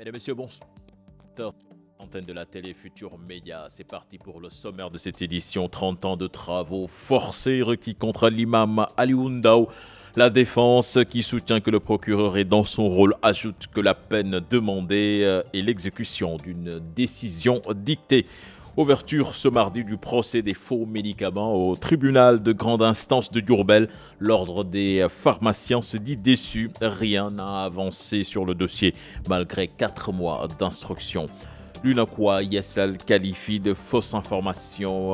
Mesdames et messieurs, bonsoir. Antenne de la télé Futur Média, c'est parti pour le sommaire de cette édition. 30 ans de travaux forcés requis contre l'imam Aliou Ndao. La défense qui soutient que le procureur est dans son rôle ajoute que la peine demandée est l'exécution d'une décision dictée. Ouverture ce mardi du procès des faux médicaments au tribunal de grande instance de Diourbel. L'ordre des pharmaciens se dit déçu. Rien n'a avancé sur le dossier malgré 4 mois d'instruction. L'UNACOIS ISL qualifie de fausse information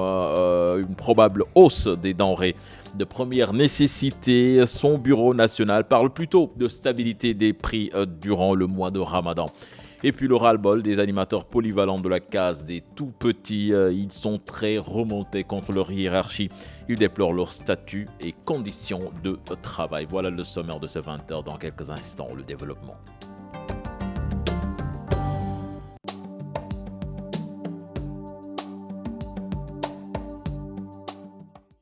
une probable hausse des denrées de première nécessité. Son bureau national parle plutôt de stabilité des prix durant le mois de Ramadan. Et puis le ras-le-bol des animateurs polyvalents de la case des tout-petits. Ils sont très remontés contre leur hiérarchie. Ils déplorent leur statut et conditions de travail. Voilà le sommaire de ce 20h. Dans quelques instants, le développement.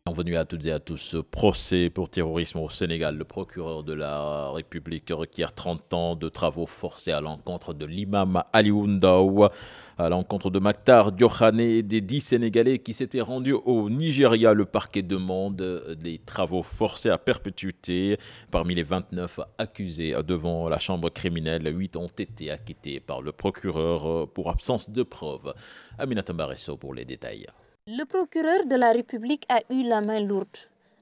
Bienvenue à toutes et à tous. Ce procès pour terrorisme au Sénégal, le procureur de la République requiert 30 ans de travaux forcés à l'encontre de l'imam Aliou Ndao, à l'encontre de Mactar Diokhane et des 10 Sénégalais qui s'étaient rendus au Nigeria. Le parquet demande des travaux forcés à perpétuité. Parmi les 29 accusés devant la chambre criminelle, 8 ont été acquittés par le procureur pour absence de preuves. Aminata Mbaresso pour les détails. Le procureur de la République a eu la main lourde.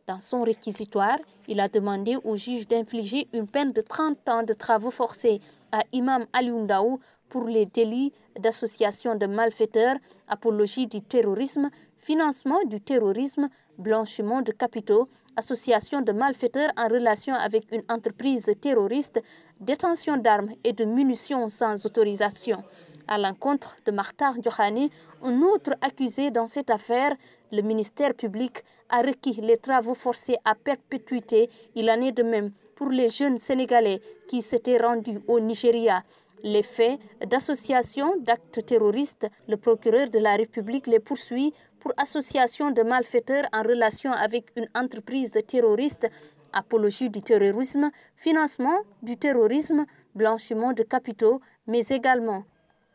Dans son réquisitoire, il a demandé au juge d'infliger une peine de 30 ans de travaux forcés à Imam Aliou Ndao pour les délits d'association de malfaiteurs, apologie du terrorisme, financement du terrorisme, blanchiment de capitaux, association de malfaiteurs en relation avec une entreprise terroriste, détention d'armes et de munitions sans autorisation. À l'encontre de Mactar Diokhane, un autre accusé dans cette affaire, le ministère public a requis les travaux forcés à perpétuité. Il en est de même pour les jeunes Sénégalais qui s'étaient rendus au Nigeria. Les faits d'association d'actes terroristes, le procureur de la République les poursuit pour association de malfaiteurs en relation avec une entreprise terroriste, apologie du terrorisme, financement du terrorisme, blanchiment de capitaux, mais également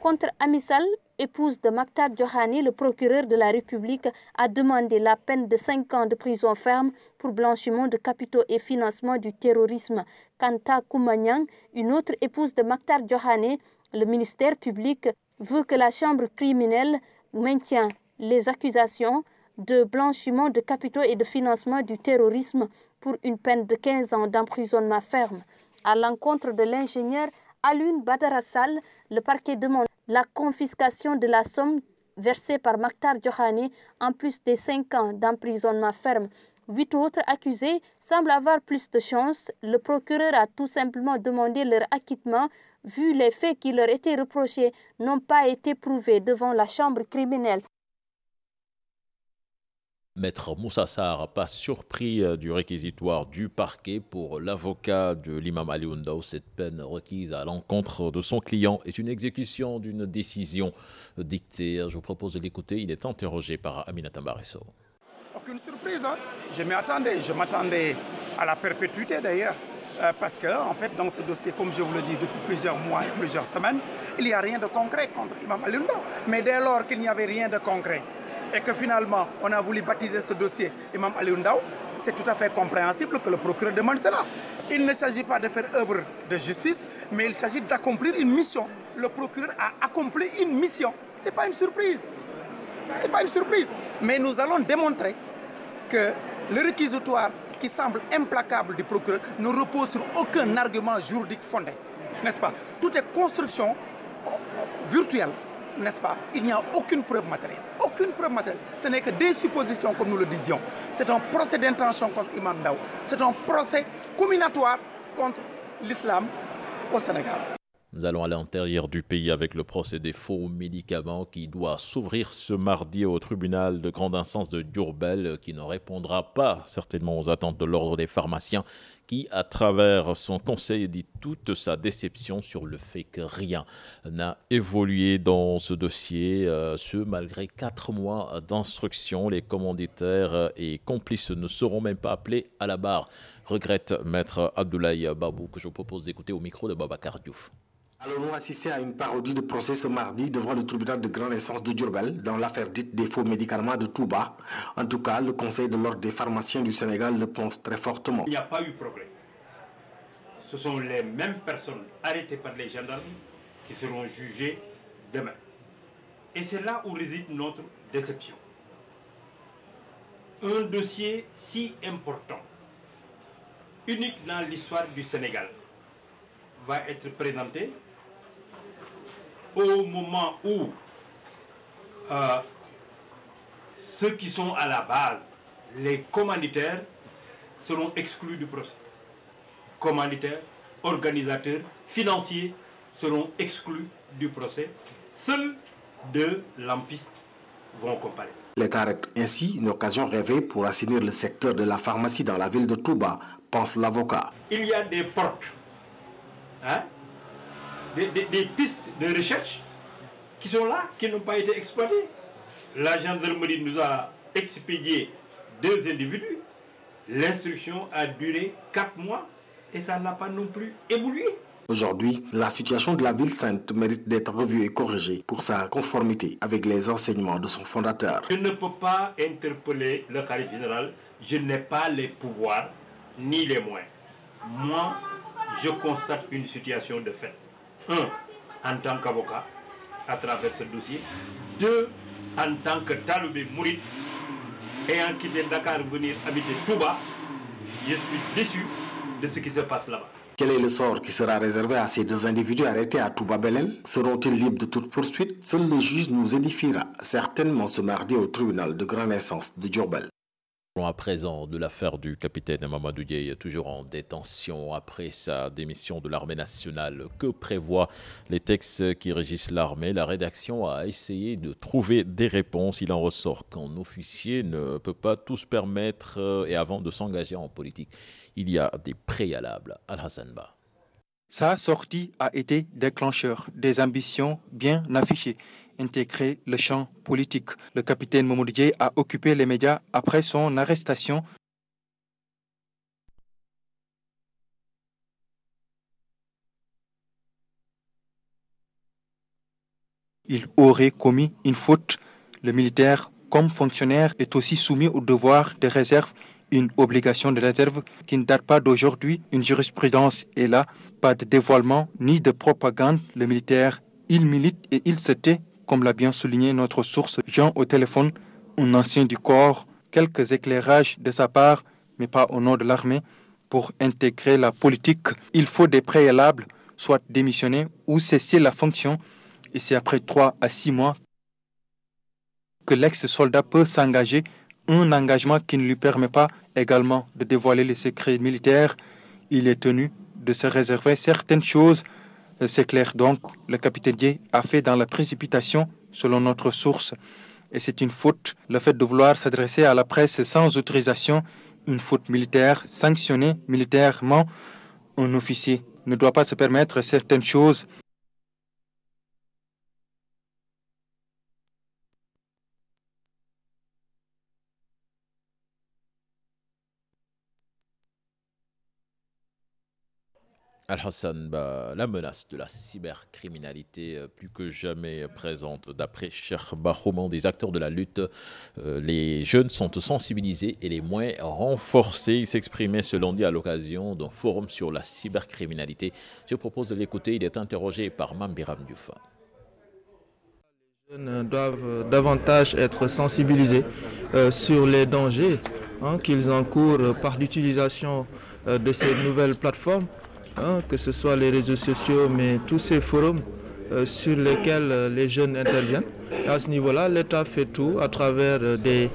contre Amissal, épouse de Mactar Diokhane, le procureur de la République a demandé la peine de 5 ans de prison ferme pour blanchiment de capitaux et financement du terrorisme. Quant à Koumaniang, une autre épouse de Mactar Diokhane, le ministère public veut que la chambre criminelle maintienne les accusations de blanchiment de capitaux et de financement du terrorisme pour une peine de 15 ans d'emprisonnement ferme. À l'encontre de l'ingénieur Alioune Badara Sall, le parquet demande la confiscation de la somme versée par Mactar Diokhane en plus des 5 ans d'emprisonnement ferme. 8 autres accusés semblent avoir plus de chance. Le procureur a tout simplement demandé leur acquittement vu les faits qui leur étaient reprochés n'ont pas été prouvés devant la chambre criminelle. Maître Moussa Sarr, pas surpris du réquisitoire du parquet pour l'avocat de l'imam Aliou Ndao. Cette peine requise à l'encontre de son client est une exécution d'une décision dictée. Je vous propose de l'écouter. Il est interrogé par Aminata Mbaresso. Aucune surprise, hein. Je m'attendais à la perpétuité d'ailleurs. Parce que, en fait, dans ce dossier, comme je vous le dis depuis plusieurs mois et plusieurs semaines, il n'y a rien de concret contre l'imam Aliou Ndao. Mais dès lors qu'il n'y avait rien de concret, et que finalement, on a voulu baptiser ce dossier Imam Aliou Ndao, c'est tout à fait compréhensible que le procureur demande cela. Il ne s'agit pas de faire œuvre de justice, mais il s'agit d'accomplir une mission. Le procureur a accompli une mission. Ce n'est pas une surprise. Ce n'est pas une surprise. Mais nous allons démontrer que le réquisitoire qui semble implacable du procureur ne repose sur aucun argument juridique fondé. N'est-ce pas? Tout est construction virtuelle. N'est-ce pas? Il n'y a aucune preuve matérielle. Aucune preuve matérielle. Ce n'est que des suppositions, comme nous le disions. C'est un procès d'intention contre Imam Ndao. C'est un procès combinatoire contre l'islam au Sénégal. Nous allons à l'intérieur du pays avec le procès des faux médicaments qui doit s'ouvrir ce mardi au tribunal de grande instance de Diourbel, qui ne répondra pas certainement aux attentes de l'ordre des pharmaciens qui, à travers son conseil, dit toute sa déception sur le fait que rien n'a évolué dans ce dossier, ce malgré 4 mois d'instruction. Les commanditaires et complices ne seront même pas appelés à la barre, regrette maître Abdoulaye Babou, que je vous propose d'écouter au micro de Babacar Diouf. Allons-nous assister à une parodie de procès ce mardi devant le tribunal de grande instance de Diourbel dans l'affaire dite des faux médicaments de Touba? En tout cas, le Conseil de l'ordre des pharmaciens du Sénégal le pense très fortement. Il n'y a pas eu progrès. Ce sont les mêmes personnes arrêtées par les gendarmes qui seront jugées demain. Et c'est là où réside notre déception. Un dossier si important, unique dans l'histoire du Sénégal, va être présenté au moment où ceux qui sont à la base, les commanditaires, seront exclus du procès. Commanditaires, organisateurs, financiers seront exclus du procès. Seuls deux lampistes vont comparaître. L'État arrête ainsi une occasion rêvée pour assainir le secteur de la pharmacie dans la ville de Touba, pense l'avocat. Il y a des portes, des pistes de recherche qui sont là, qui n'ont pas été exploitées. La gendarmerie nous a expédié 2 individus. L'instruction a duré 4 mois et ça n'a pas non plus évolué. Aujourd'hui, la situation de la ville sainte mérite d'être revue et corrigée pour sa conformité avec les enseignements de son fondateur. Je ne peux pas interpeller le khalife général. Je n'ai pas les pouvoirs ni les moyens. Moi, je constate une situation de fait. 1, en tant qu'avocat, à travers ce dossier. 2, en tant que talibé mouride, ayant quitté Dakar venir habiter Touba, je suis déçu de ce qui se passe là-bas. Quel est le sort qui sera réservé à ces 2 individus arrêtés à Touba Belel? Seront-ils libres de toute poursuite? Seul le juge nous édifiera certainement ce mardi au tribunal de grande instance de Diourbel. À présent de l'affaire du capitaine Mamadou Dieye, toujours en détention après sa démission de l'armée nationale. Que prévoient les textes qui régissent l'armée? La rédaction a essayé de trouver des réponses. Il en ressort qu'un officier ne peut pas tout se permettre et avant de s'engager en politique, il y a des préalables. Al-Hassan Ba. Sa sortie a été déclencheur des ambitions bien affichées. Intégrer le champ politique. Le capitaine Mamadou Dieye a occupé les médias après son arrestation. Il aurait commis une faute. Le militaire, comme fonctionnaire, est aussi soumis au devoir de réserve, une obligation de réserve qui ne date pas d'aujourd'hui. Une jurisprudence est là, pas de dévoilement ni de propagande. Le militaire, il milite et il se tait. Comme l'a bien souligné notre source Jean au téléphone, un ancien du corps, quelques éclairages de sa part, mais pas au nom de l'armée. Pour intégrer la politique, il faut des préalables, soit démissionner ou cesser la fonction. Et c'est après 3 à 6 mois que l'ex-soldat peut s'engager, un engagement qui ne lui permet pas également de dévoiler les secrets militaires. Il est tenu de se réserver certaines choses. C'est clair donc, le capitaine Dieye a fait dans la précipitation, selon notre source. Et c'est une faute, le fait de vouloir s'adresser à la presse sans autorisation, une faute militaire, sanctionnée militairement. Un officier ne doit pas se permettre certaines choses. Al-Hassan Ba, la menace de la cybercriminalité plus que jamais présente. D'après Cheikh Bahouman, des acteurs de la lutte, les jeunes sont sensibilisés et les moyens renforcés. Il s'exprimait ce lundi à l'occasion d'un forum sur la cybercriminalité. Je propose de l'écouter. Il est interrogé par Mambiram Diouf. Les jeunes doivent davantage être sensibilisés sur les dangers qu'ils encourent par l'utilisation de ces nouvelles plateformes. Que ce soit les réseaux sociaux, mais tous ces forums sur lesquels les jeunes interviennent. Et à ce niveau-là, l'État fait tout à travers des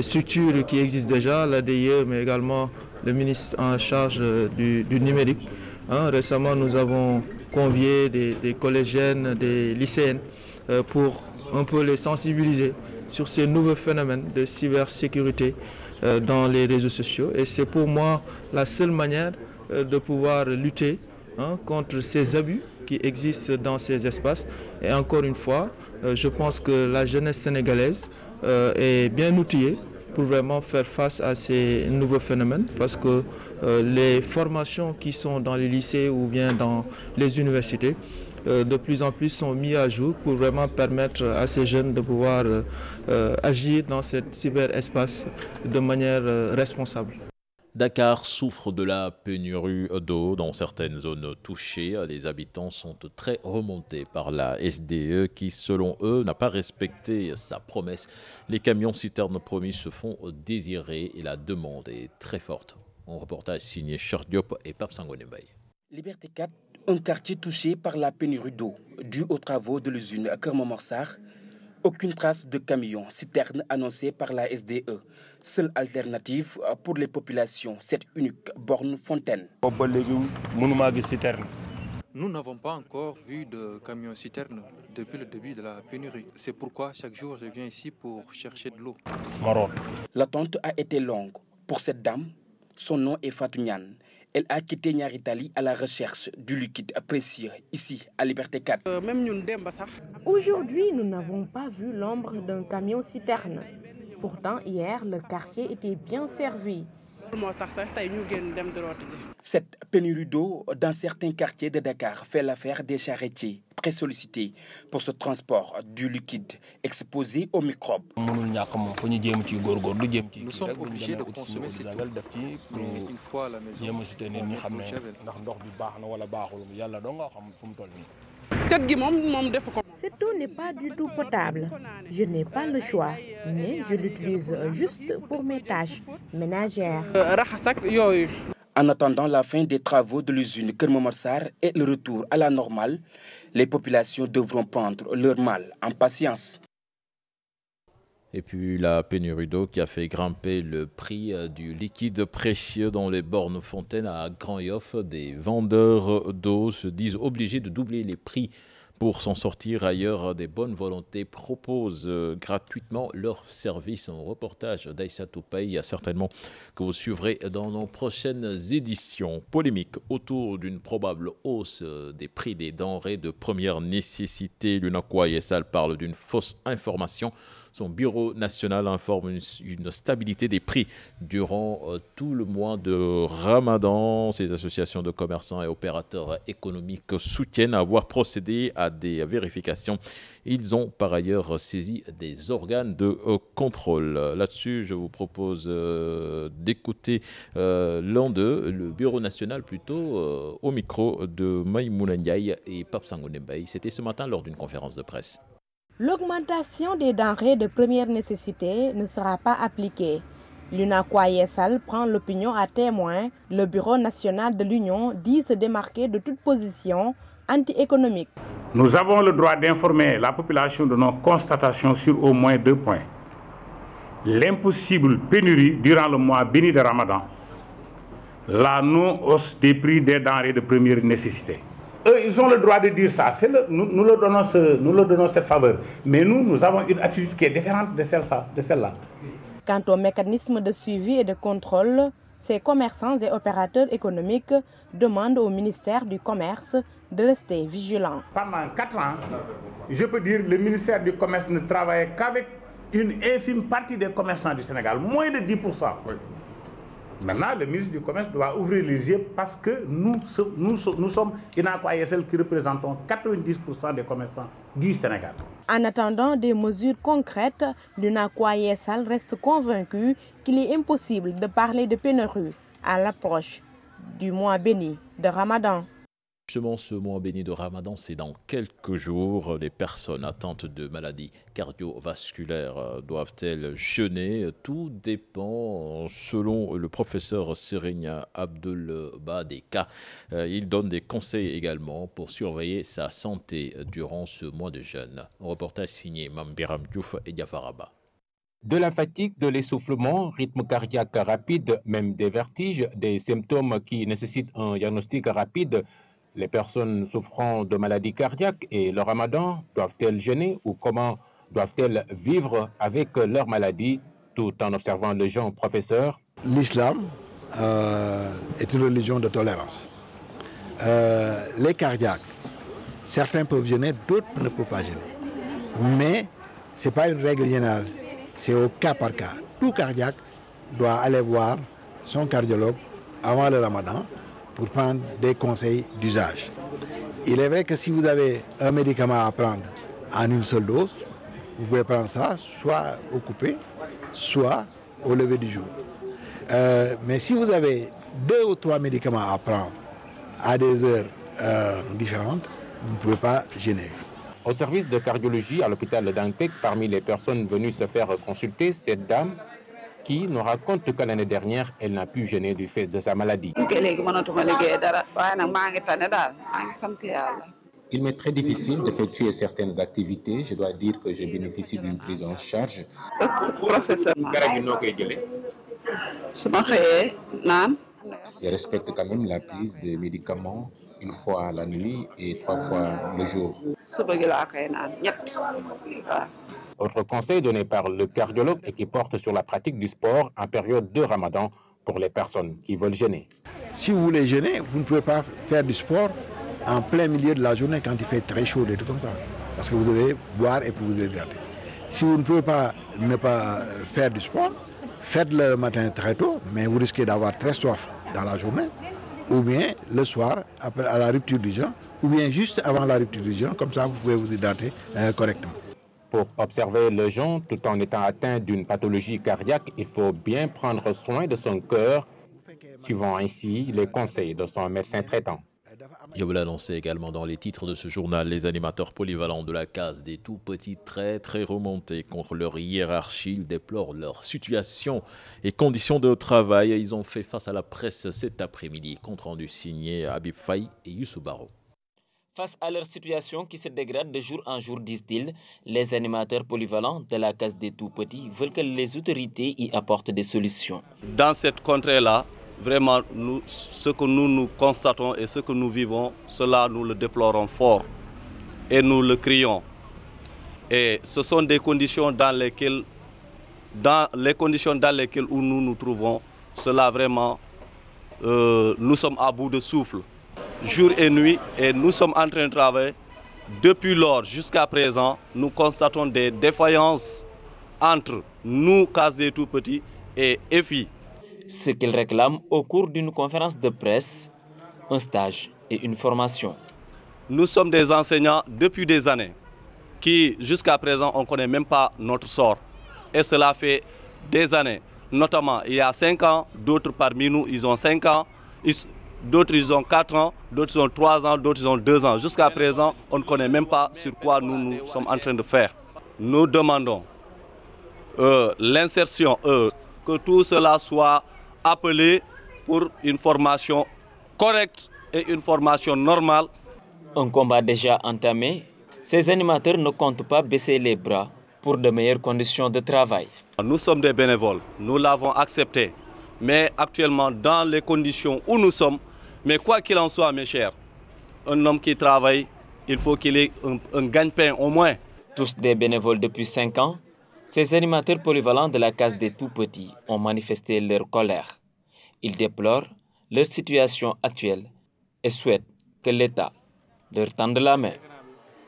structures qui existent déjà, l'ADIE, mais également le ministre en charge du numérique. Récemment, nous avons convié des collégiennes, des lycéennes pour un peu les sensibiliser sur ces nouveaux phénomènes de cybersécurité dans les réseaux sociaux. Et c'est pour moi la seule manière de pouvoir lutter contre ces abus qui existent dans ces espaces. Et encore une fois, je pense que la jeunesse sénégalaise est bien outillée pour vraiment faire face à ces nouveaux phénomènes, parce que les formations qui sont dans les lycées ou bien dans les universités de plus en plus sont mis à jour pour vraiment permettre à ces jeunes de pouvoir agir dans cet cyberespace de manière responsable. Dakar souffre de la pénurie d'eau dans certaines zones touchées. Les habitants sont très remontés par la SDE qui, selon eux, n'a pas respecté sa promesse. Les camions citernes promis se font désirer et la demande est très forte. Un reportage signé Cheikh Diop et Pape Sangoné Mbaye. Liberté 4, un quartier touché par la pénurie d'eau due aux travaux de l'usine Keur Momar Sarr. Aucune trace de camion citerne annoncée par la SDE. Seule alternative pour les populations, cette unique borne fontaine. Nous n'avons pas encore vu de camion citerne depuis le début de la pénurie. C'est pourquoi chaque jour je viens ici pour chercher de l'eau. L'attente a été longue. Pour cette dame, son nom est Fatou Niane. Elle a quitté Niaritali à la recherche du liquide précieux ici à Liberté 4. Aujourd'hui, nous n'avons pas vu l'ombre d'un camion citerne. Pourtant, hier, le quartier était bien servi. Cette pénurie d'eau dans certains quartiers de Dakar fait l'affaire des charretiers, très sollicités pour ce transport du liquide exposé aux microbes. Nous sommes obligés de consommer cette eau, mais une fois à la maison, on met de l'eau javel. Cette eau n'est pas du tout potable. Je n'ai pas le choix, mais je l'utilise juste pour mes tâches ménagères. En attendant la fin des travaux de l'usine Keur Momar Sarr et le retour à la normale, les populations devront prendre leur mal en patience. Et puis la pénurie d'eau qui a fait grimper le prix du liquide précieux dans les bornes fontaines à Grand-Yoff. Des vendeurs d'eau se disent obligés de doubler les prix pour s'en sortir. Ailleurs, des bonnes volontés proposent gratuitement leurs services. Un reportage d'Aïssa Toupaï, certainement que vous suivrez dans nos prochaines éditions. Polémique autour d'une probable hausse des prix des denrées de première nécessité. L'UNACOIS Yessal parle d'une fausse information. Son bureau national informe une stabilité des prix durant tout le mois de Ramadan. Ces associations de commerçants et opérateurs économiques soutiennent avoir procédé à des vérifications. Ils ont par ailleurs saisi des organes de contrôle. Là-dessus, je vous propose d'écouter l'un d'eux, le bureau national plutôt, au micro de Maïmouna Ndiaye et Pape Sangoné Mbaye. C'était ce matin lors d'une conférence de presse. L'augmentation des denrées de première nécessité ne sera pas appliquée. L'UNACOIS Yessal prend l'opinion à témoin. Le Bureau national de l'Union dit se démarquer de toute position anti-économique. Nous avons le droit d'informer la population de nos constatations sur au moins 2 points. L'impossible pénurie durant le mois béni de Ramadan. La non-hausse des prix des denrées de première nécessité. Eux, ils ont le droit de dire ça. Nous leur donnons cette faveur. Mais nous avons une attitude qui est différente de celle-là. Quant au mécanisme de suivi et de contrôle, ces commerçants et opérateurs économiques demandent au ministère du Commerce de rester vigilant. Pendant 4 ans, je peux dire que le ministère du Commerce ne travaille qu'avec une infime partie des commerçants du Sénégal, moins de 10%. Oui. Maintenant, le ministre du Commerce doit ouvrir les yeux parce que nous sommes UNACOIS Yessal qui représentons 90% des commerçants du Sénégal. En attendant des mesures concrètes, l'UNACOIS Yessal reste convaincu qu'il est impossible de parler de pénurie à l'approche du mois béni de Ramadan. Justement, ce mois béni de Ramadan, c'est dans quelques jours. Les personnes atteintes de maladies cardiovasculaires doivent-elles jeûner? Tout dépend, selon le professeur Serigne Abdul Badeka. Il donne des conseils également pour surveiller sa santé durant ce mois de jeûne. Un reportage signé Mambiram Diouf et Diafaraba. De la fatigue, de l'essoufflement, rythme cardiaque rapide, même des vertiges, des symptômes qui nécessitent un diagnostic rapide. Les personnes souffrant de maladies cardiaques et le Ramadan, doivent-elles jeûner ou comment doivent-elles vivre avec leur maladie tout en observant le jeûne, professeur? L'islam est une religion de tolérance. Les cardiaques, certains peuvent jeûner, d'autres ne peuvent pas jeûner. Mais ce n'est pas une règle générale, c'est au cas par cas. Tout cardiaque doit aller voir son cardiologue avant le Ramadan pour prendre des conseils d'usage. Il est vrai que si vous avez un médicament à prendre en une seule dose, vous pouvez prendre ça soit au coupé, soit au lever du jour. Mais si vous avez 2 ou 3 médicaments à prendre à des heures différentes, vous ne pouvez pas gêner. Au service de cardiologie à l'hôpital de Dantec, parmi les personnes venues se faire consulter, cette dame qui nous raconte que l'année dernière, elle n'a pu gêner du fait de sa maladie. Il m'est très difficile d'effectuer certaines activités. Je dois dire que je bénéficie d'une prise en charge. Je respecte quand même la prise de médicaments 1 fois la nuit et 3 fois le jour. Autre conseil donné par le cardiologue et qui porte sur la pratique du sport en période de Ramadan pour les personnes qui veulent jeûner. Si vous voulez jeûner, vous ne pouvez pas faire du sport en plein milieu de la journée quand il fait très chaud et tout comme ça. Parce que vous devez boire et puis vous hydrater. Si vous ne pouvez pas ne pas faire du sport, faites-le le matin très tôt, mais vous risquez d'avoir très soif dans la journée, ou bien le soir, après, à la rupture du jeûne, ou bien juste avant la rupture du jeûne, comme ça vous pouvez vous hydrater correctement. Pour observer le jeûne tout en étant atteint d'une pathologie cardiaque, il faut bien prendre soin de son cœur, suivant ainsi les conseils de son médecin traitant. Je vous l'annonçais également dans les titres de ce journal, les animateurs polyvalents de la case des tout-petits très remontés contre leur hiérarchie. Ils déplorent leur situation et conditions de travail. Ils ont fait face à la presse cet après-midi. Compte rendu signé Habib Faye et Youssou Baro. Face à leur situation qui se dégrade de jour en jour, disent-ils, les animateurs polyvalents de la case des tout-petits veulent que les autorités y apportent des solutions. Dans cette contrée-là, vraiment, ce que nous constatons et ce que nous vivons, cela nous le déplorons fort et nous le crions. Et ce sont des conditions dans lesquelles où nous nous trouvons, cela vraiment, nous sommes à bout de souffle, jour et nuit, et nous sommes en train de travailler. Depuis lors jusqu'à présent, nous constatons des défaillances entre nous, case des tout-petits, et EFI. Ce qu'ils réclament au cours d'une conférence de presse, un stage et une formation. Nous sommes des enseignants depuis des années qui, jusqu'à présent, on ne connaît même pas notre sort. Et cela fait des années. Notamment, il y a 5 ans, d'autres parmi nous, ils ont 5 ans, d'autres, ils ont 4 ans, d'autres, ils ont 3 ans, d'autres, ils ont 2 ans. Jusqu'à présent, on ne connaît même pas sur quoi nous sommes en train de faire. Nous demandons l'insertion, que tout cela soit appelé pour une formation correcte et une formation normale. Un combat déjà entamé, ces animateurs ne comptent pas baisser les bras pour de meilleures conditions de travail. Nous sommes des bénévoles, nous l'avons accepté. Mais actuellement, dans les conditions où nous sommes, mais quoi qu'il en soit, mes chers, un homme qui travaille, il faut qu'il ait un gagne-pain au moins. Tous des bénévoles depuis 5 ans, ces animateurs polyvalents de la case des tout-petits ont manifesté leur colère. Ils déplorent leur situation actuelle et souhaitent que l'État leur tende la main.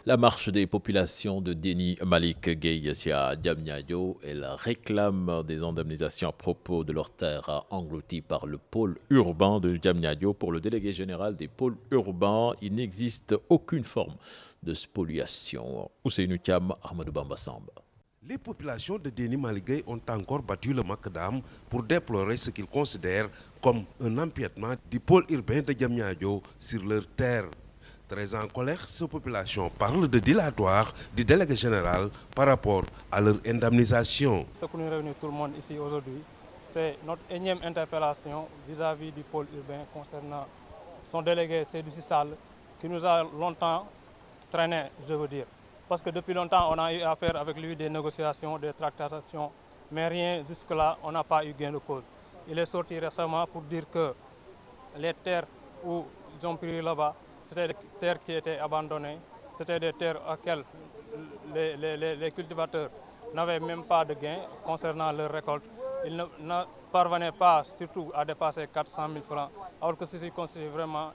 La marche des populations de Déni Malik Gueye à Diamniadio, elle réclame des indemnisations à propos de leurs terres englouties par le pôle urbain de Diamniadio. Pour le délégué général des pôles urbains, il n'existe aucune forme de spoliation. Ousseynou Thiam, Ahmadou Bamba Samba. Les populations de Déni Malik Gueye ont encore battu le macadam pour déplorer ce qu'ils considèrent comme un empiètement du pôle urbain de Diamniadio sur leurs terres. Très en colère, ces populations parlent de dilatoire du délégué général par rapport à leur indemnisation. Ce que nous réunit tout le monde ici aujourd'hui, c'est notre énième interpellation vis-à-vis du pôle urbain concernant son délégué Seydou Sissal, qui nous a longtemps traîné, je veux dire. Parce que depuis longtemps, on a eu à faire avec lui des négociations, des tractations, mais rien jusque-là, on n'a pas eu gain de cause. Il est sorti récemment pour dire que les terres où ils ont pris là-bas, c'était des terres qui étaient abandonnées, c'était des terres auxquelles les cultivateurs n'avaient même pas de gain concernant leur récolte. Ils ne parvenaient pas surtout à dépasser 400 000 francs, alors que ceci constitue vraiment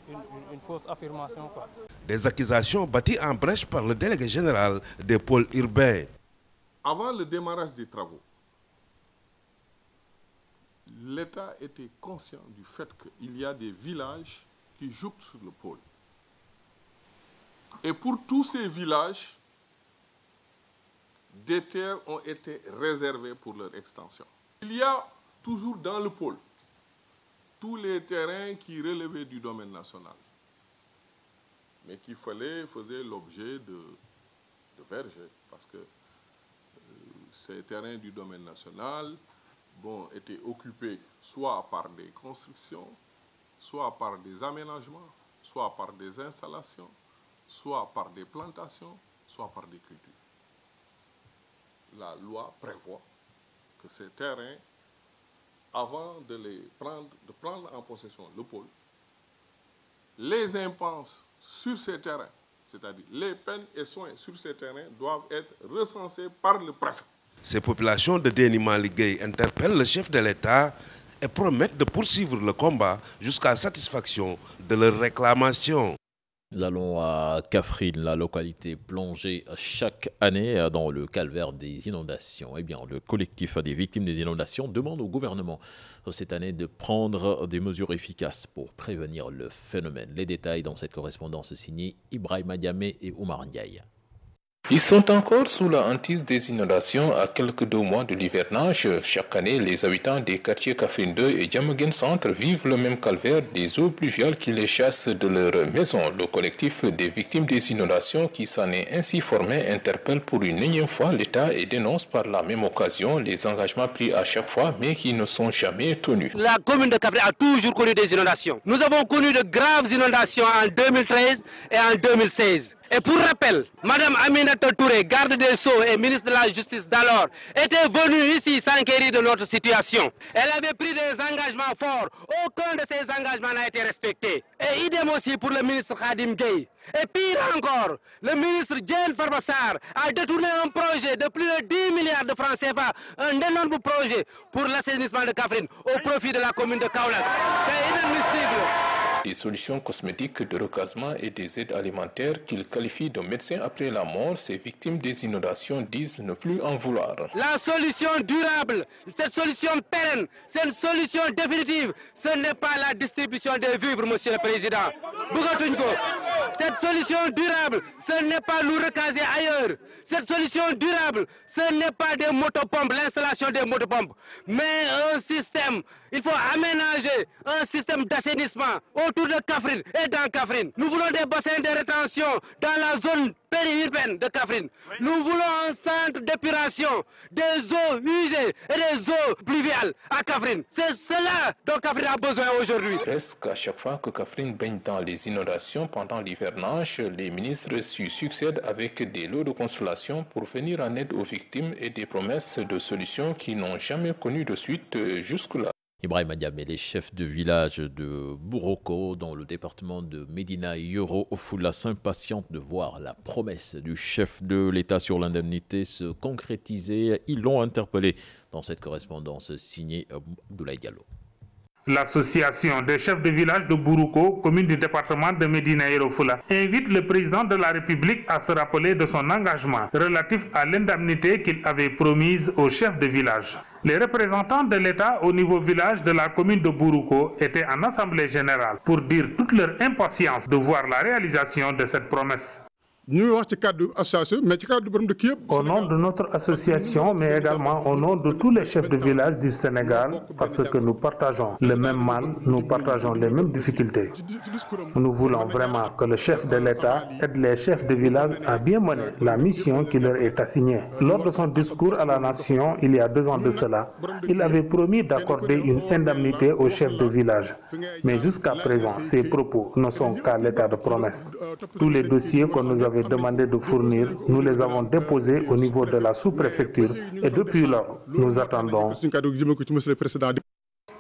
une fausse affirmation, quoi. Des accusations bâties en brèche par le délégué général des pôles urbains. Avant le démarrage des travaux, l'État était conscient du fait qu'il y a des villages qui jouxtent sur le pôle. Et pour tous ces villages, des terres ont été réservées pour leur extension. Il y a toujours dans le pôle tous les terrains qui relevaient du domaine national, mais qui faisaient l'objet de vergers, parce que ces terrains du domaine national étaient occupés soit par des constructions, soit par des aménagements, soit par des installations, soit par des plantations, soit par des cultures. La loi prévoit que ces terrains, avant de prendre en possession le pôle, les impenses sur ces terrains, c'est-à-dire les peines et soins sur ces terrains, doivent être recensés par le préfet. Ces populations de Déni Malick Gueye interpellent le chef de l'État et promettent de poursuivre le combat jusqu'à satisfaction de leurs réclamations. Nous allons à Kaffrine, la localité plongée chaque année dans le calvaire des inondations. Eh bien, le collectif des victimes des inondations demande au gouvernement cette année de prendre des mesures efficaces pour prévenir le phénomène. Les détails dans cette correspondance signée Ibrahima Diamé et Oumar Ndiaye. Ils sont encore sous la hantise des inondations à quelques 2 mois de l'hivernage. Chaque année, les habitants des quartiers Kaffrine 2 et Diamaguène Centre vivent le même calvaire des eaux pluviales qui les chassent de leur maison. Le collectif des victimes des inondations qui s'en est ainsi formé interpelle pour une énième fois l'État et dénonce par la même occasion les engagements pris à chaque fois mais qui ne sont jamais tenus. La commune de Kaffrine a toujours connu des inondations. Nous avons connu de graves inondations en 2013 et en 2016. Et pour rappel, Mme Aminata Touré, garde des Sceaux et ministre de la Justice d'alors, était venue ici s'enquérir de notre situation. Elle avait pris des engagements forts. Aucun de ces engagements n'a été respecté. Et idem aussi pour le ministre Khadim Gueye. Et pire encore, le ministre Diène Farba Sarr a détourné un projet de plus de 10 milliards de francs CFA, un énorme projet pour l'assainissement de Kaffrine au profit de la commune de Kaolack. C'est inadmissible. Des solutions cosmétiques de recasement et des aides alimentaires qu'ils qualifient de médecins après la mort, ces victimes des inondations disent ne plus en vouloir. La solution durable, cette solution pérenne, c'est une solution définitive. Ce n'est pas la distribution des vivres, Monsieur le Président. Cette solution durable, ce n'est pas nous recaser ailleurs. Cette solution durable, ce n'est pas des motopompes, l'installation des motopompes, mais un système. Il faut aménager un système d'assainissement autour de Kaffrine et dans Kaffrine. Nous voulons des bassins de rétention dans la zone périurbaine de Kaffrine. Nous voulons un centre d'épuration des eaux usées et des eaux pluviales à Kaffrine. C'est cela dont Kaffrine a besoin aujourd'hui. Presque à chaque fois que Kaffrine baigne dans les inondations pendant l'hivernage, les ministres s'y succèdent avec des lots de consolation pour venir en aide aux victimes et des promesses de solutions qui n'ont jamais connu de suite jusque-là. Ibrahima Diamé, les chefs de village de Bouroko, dans le département de Médina Yoro Foulah, s'impatientent de voir la promesse du chef de l'État sur l'indemnité se concrétiser. Ils l'ont interpellé dans cette correspondance signée Abdoulaye Diallo. L'association des chefs de village de Bouroko, commune du département de Médina Yoro Foulah, invite le président de la République à se rappeler de son engagement relatif à l'indemnité qu'il avait promise aux chefs de village. Les représentants de l'État au niveau village de la commune de Bouroko étaient en assemblée générale pour dire toute leur impatience de voir la réalisation de cette promesse. Au nom de notre association, mais également au nom de tous les chefs de village du Sénégal, parce que nous partageons le même mal, nous partageons les mêmes difficultés. Nous voulons vraiment que le chef de l'État aide les chefs de village à bien mener la mission qui leur est assignée. Lors de son discours à la nation, il y a 2 ans de cela, il avait promis d'accorder une indemnité aux chefs de village. Mais jusqu'à présent, ces propos ne sont qu'à l'état de promesse. Tous les dossiers qu'on nous avait demandé de fournir, nous les avons déposés au niveau de la sous-préfecture et depuis lors, nous attendons.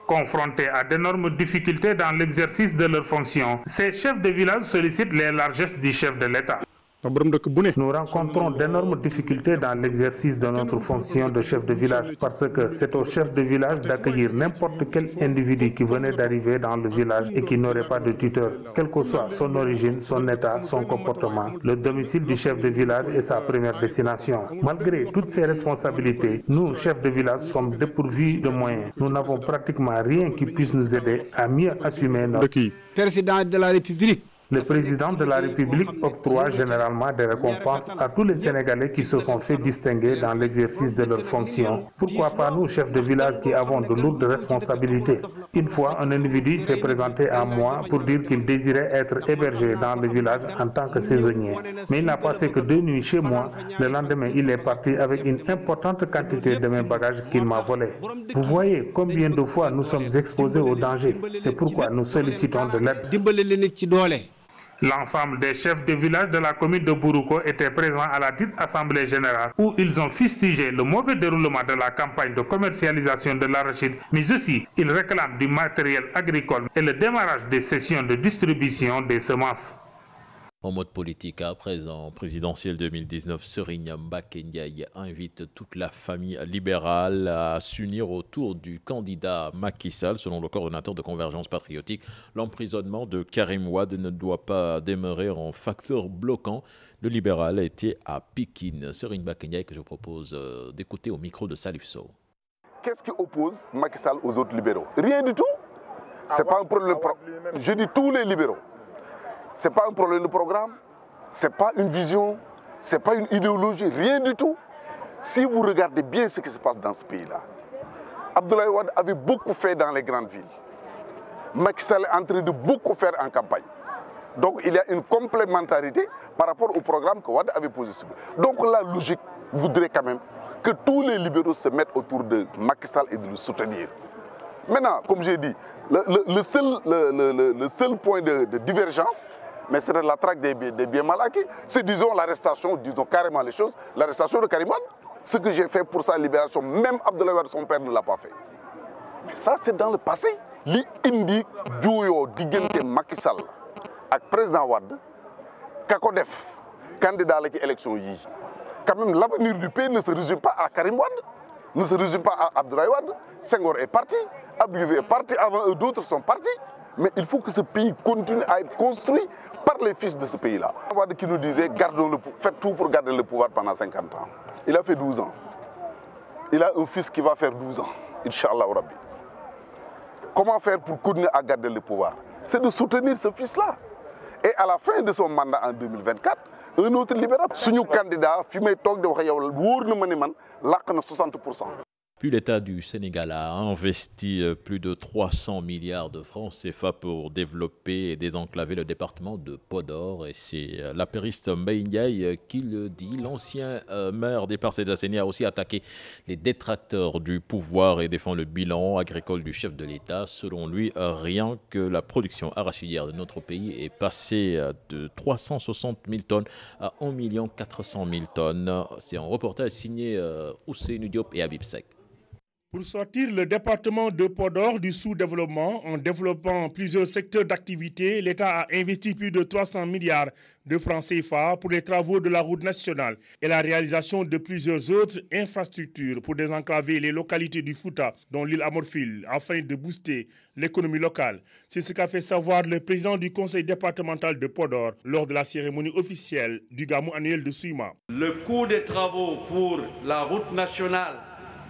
Confrontés à d'énormes difficultés dans l'exercice de leurs fonctions, ces chefs de village sollicitent les largesses du chef de l'État. Nous rencontrons d'énormes difficultés dans l'exercice de notre fonction de chef de village parce que c'est au chef de village d'accueillir n'importe quel individu qui venait d'arriver dans le village et qui n'aurait pas de tuteur, quelle que soit son origine, son état, son comportement. Le domicile du chef de village est sa première destination. Malgré toutes ces responsabilités, nous, chefs de village, sommes dépourvus de moyens. Nous n'avons pratiquement rien qui puisse nous aider à mieux assumer notre... Président de la République, Le président de la République octroie généralement des récompenses à tous les Sénégalais qui se sont fait distinguer dans l'exercice de leurs fonctions. Pourquoi pas nous, chefs de village, qui avons de lourdes responsabilités? Une fois, un individu s'est présenté à moi pour dire qu'il désirait être hébergé dans le village en tant que saisonnier. Mais il n'a passé que 2 nuits chez moi. Le lendemain, il est parti avec une importante quantité de mes bagages qu'il m'a volés. Vous voyez combien de fois nous sommes exposés au danger. C'est pourquoi nous sollicitons de l'aide. L'ensemble des chefs de village de la commune de Bourouko étaient présents à la dite assemblée générale où ils ont fustigé le mauvais déroulement de la campagne de commercialisation de l'arachide, mais aussi ils réclament du matériel agricole et le démarrage des sessions de distribution des semences. En mode politique à présent, présidentielle 2019, Serigne Mbacké Ndiaye invite toute la famille libérale à s'unir autour du candidat Macky Sall. Selon le coordonnateur de Convergence patriotique, l'emprisonnement de Karim Wade ne doit pas demeurer en facteur bloquant. Le libéral était à Pikine. Serigne Mbacké Ndiaye que je propose d'écouter au micro de Salif Sow. Qu'est-ce qui oppose Macky Sall aux autres libéraux? Rien du tout. C'est pas un problème. Je dis tous les libéraux. Ce n'est pas un problème de programme, ce n'est pas une vision, ce n'est pas une idéologie, rien du tout. Si vous regardez bien ce qui se passe dans ce pays-là, Abdoulaye Wade avait beaucoup fait dans les grandes villes. Macky Sall est en train de beaucoup faire en campagne. Donc il y a une complémentarité par rapport au programme que Wade avait posé. Donc la logique voudrait quand même que tous les libéraux se mettent autour de Macky Sall et de le soutenir. Maintenant, comme j'ai dit, le seul point de divergence, mais c'est la traque des biens mal acquis. C'est, disons, l'arrestation, disons carrément les choses, l'arrestation de Karim Wade. Ce que j'ai fait pour sa libération, même Abdoulaye Wade, son père, ne l'a pas fait. Mais ça, c'est dans le passé. Li indi juuyo diggante Macky Sall ak président Wade kako def candidat à l'élection yi. Quand même, l'avenir du pays ne se résume pas à Karim Wade, ne se résume pas à Abdoulaye Wade. Senghor est parti, Abdou est parti, avant eux d'autres sont partis. Mais il faut que ce pays continue à être construit par les fils de ce pays-là. Wade qui nous disait, faites tout pour garder le pouvoir pendant 50 ans. Il a fait 12 ans. Il a un fils qui va faire 12 ans, Inch'Allah Rabbi. Comment faire pour continuer à garder le pouvoir? C'est de soutenir ce fils-là. Et à la fin de son mandat en 2024, un autre libéral, son candidat, Fimé Tok de Wahayawal, 60%. Puis l'État du Sénégal a investi plus de 300 milliards de francs CFA pour développer et désenclaver le département de Podor. Et c'est l'apériste Mbaye Ndiaye qui le dit. L'ancien maire des Parcelles Assainies a aussi attaqué les détracteurs du pouvoir et défend le bilan agricole du chef de l'État. Selon lui, rien que la production arachidière de notre pays est passée de 360 000 tonnes à 1 400 000 tonnes. C'est un reportage signé Ousseynou Diop et Habib Seck. Pour sortir le département de Podor du sous-développement en développant plusieurs secteurs d'activité, l'État a investi plus de 300 milliards de francs CFA pour les travaux de la route nationale et la réalisation de plusieurs autres infrastructures pour désenclaver les localités du Fouta, dont l'île Amorphile, afin de booster l'économie locale. C'est ce qu'a fait savoir le président du conseil départemental de Podor lors de la cérémonie officielle du Gamou annuel de Souima. Le coût des travaux pour la route nationale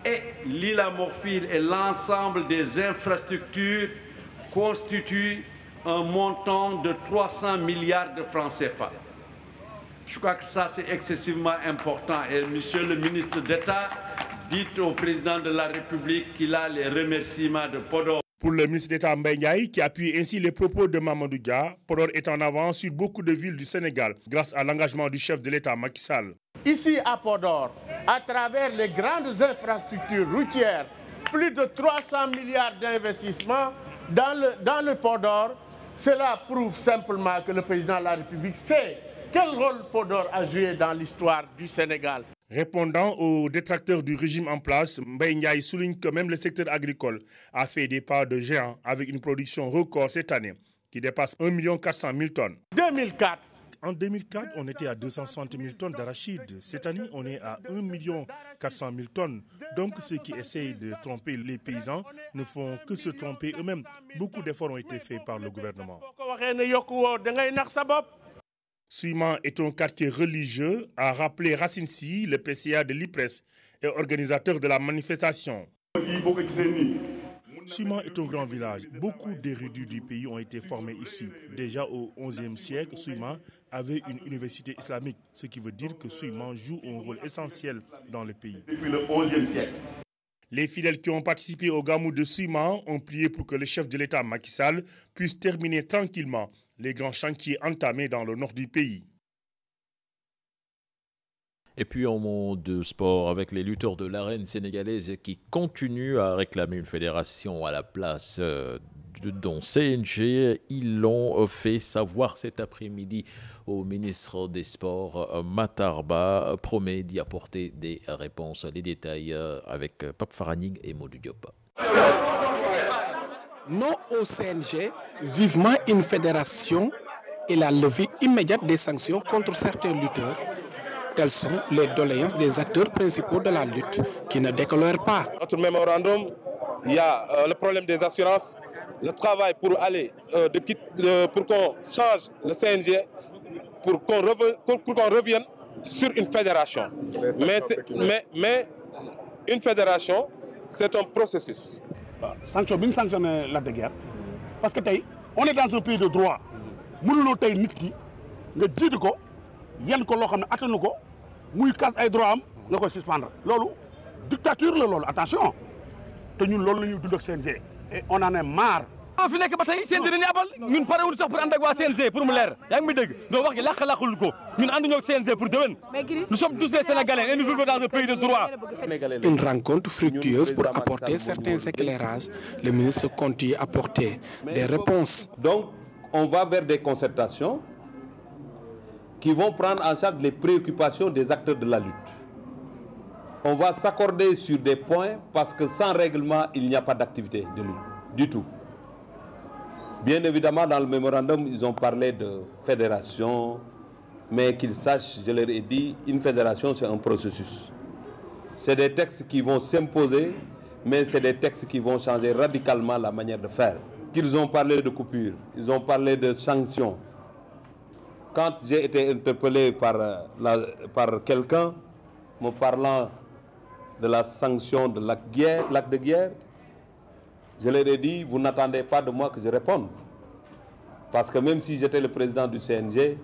et l'île Amorphile et l'ensemble des infrastructures constituent un montant de 300 milliards de francs CFA. Je crois que ça c'est excessivement important et monsieur le ministre d'État dit au président de la République qu'il a les remerciements de Podor. Pour le ministre d'État Mbaye Ndiaye, qui appuie ainsi les propos de Mamadou Dia, Podor est en avance sur beaucoup de villes du Sénégal grâce à l'engagement du chef de l'État Macky Sall. Ici à Podor, à travers les grandes infrastructures routières, plus de 300 milliards d'investissements dans le Podor, cela prouve simplement que le président de la République sait quel rôle Podor a joué dans l'histoire du Sénégal. Répondant aux détracteurs du régime en place, Mbaye Ndiaye souligne que même le secteur agricole a fait des pas de géant avec une production record cette année qui dépasse 1 400 000 tonnes. 2004. En 2004, on était à 260 000 tonnes d'arachides. Cette année, on est à 1 400 000 tonnes. Donc, ceux qui essayent de tromper les paysans ne font que se tromper eux-mêmes. Beaucoup d'efforts ont été faits par le gouvernement. Souima est un quartier religieux, a rappelé Racine Sy, le PCA de l'IPRES et organisateur de la manifestation. Suima est un grand village. Beaucoup d'érudits du pays ont été formés ici. Déjà au XIe siècle, Suima avait une université islamique, ce qui veut dire que Suima joue un rôle essentiel dans le pays. Depuis le XIe siècle. Les fidèles qui ont participé au Gamou de Suima ont prié pour que le chef de l'État Macky Sall puisse terminer tranquillement les grands chantiers entamés dans le nord du pays. Et puis en monde de sport, avec les lutteurs de l'arène sénégalaise qui continuent à réclamer une fédération à la place dont CNG, ils l'ont fait savoir cet après-midi au ministre des Sports. Matarba promet d'y apporter des réponses. Les détails avec Pape Faranig et Modou Diop. Non au CNG, vivement une fédération et la levée immédiate des sanctions contre certains lutteurs. Telles sont les doléances des acteurs principaux de la lutte qui ne décolèrent pas. Notre mémorandum, il y a le problème des assurances, le travail pour aller pour qu'on change le CNG, pour qu'on revienne sur une fédération. Mais une fédération, c'est un processus. Sanction, bien sanctionner la guerre. Parce que on est dans un pays de droit. Nous sommes des gens nga jiitu ko yenn ko loo xam ne attanu ko muy kas ay droit am nga koy suspendre loolu dictature la loolu attention te ñun loolu la ñuy dund ak CNG et on en est marre. fi nekk ba tey CNG dañuy abal ñun parewul sax pour ànd ak waa CNG pour mu leer yaa ngi muy dégg doo wax gi làq-làqul ko ñun ànduñoo ak CNG pour déwén nous sommes tous des Sénégalais et nous vivons dans un pays de droit. Une rencontre fructueuse pour apporter certains éclairages. Le ministre compte y apporter des réponses. Donc on va vers des concertations qui vont prendre en charge les préoccupations des acteurs de la lutte. On va s'accorder sur des points parce que sans règlement, il n'y a pas d'activité de lutte du tout. Bien évidemment, dans le mémorandum, ils ont parlé de fédération, mais qu'ils sachent, je leur ai dit, une fédération, c'est un processus. C'est des textes qui vont s'imposer, mais c'est des textes qui vont changer radicalement la manière de faire. Qu'ils ont parlé de coupure, ils ont parlé de sanctions. Quand j'ai été interpellé par quelqu'un me parlant de la sanction de l'acte de guerre, je leur ai dit, vous n'attendez pas de moi que je réponde. Parce que même si j'étais le président du CNG,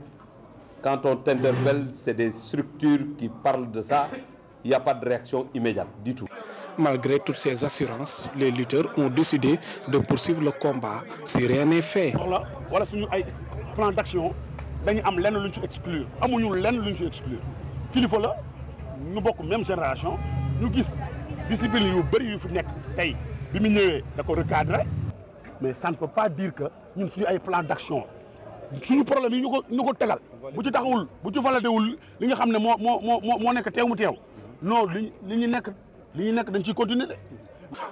quand on t'interpelle, c'est des structures qui parlent de ça, il n'y a pas de réaction immédiate du tout. Malgré toutes ces assurances, les lutteurs ont décidé de poursuivre le combat si rien n'est fait. Voilà un plan d'action. Dañu am lenn luñ ci exclure amuñu lenn luñ ci exclure kilifa la ñu bokk même génération ñu gis discipline yu bëri yu fi nekk tey bi mu ñëwee da ko recadrer mais ça ne peut pas dire que ñun suñu ay plan d'action suñu problème yi ñu ko tegal bu ci taxawul bu ci validéwul li nga xam ne moo nekk teew mu teew non li ñu nekk dañ ciy continuer de.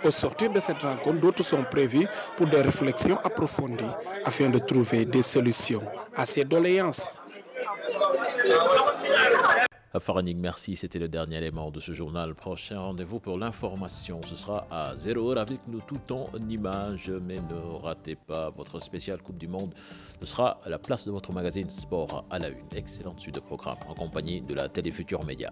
Au sortir de cette rencontre, d'autres sont prévus pour des réflexions approfondies afin de trouver des solutions à ces doléances. Faranig, merci. C'était le dernier élément de ce journal. Prochain rendez-vous pour l'information. Ce sera à 0h avec nous tout en images. Mais ne ratez pas votre spéciale Coupe du Monde. Ce sera à la place de votre magazine Sport à la une. Excellente suite de programme en compagnie de la Télé Futur Média.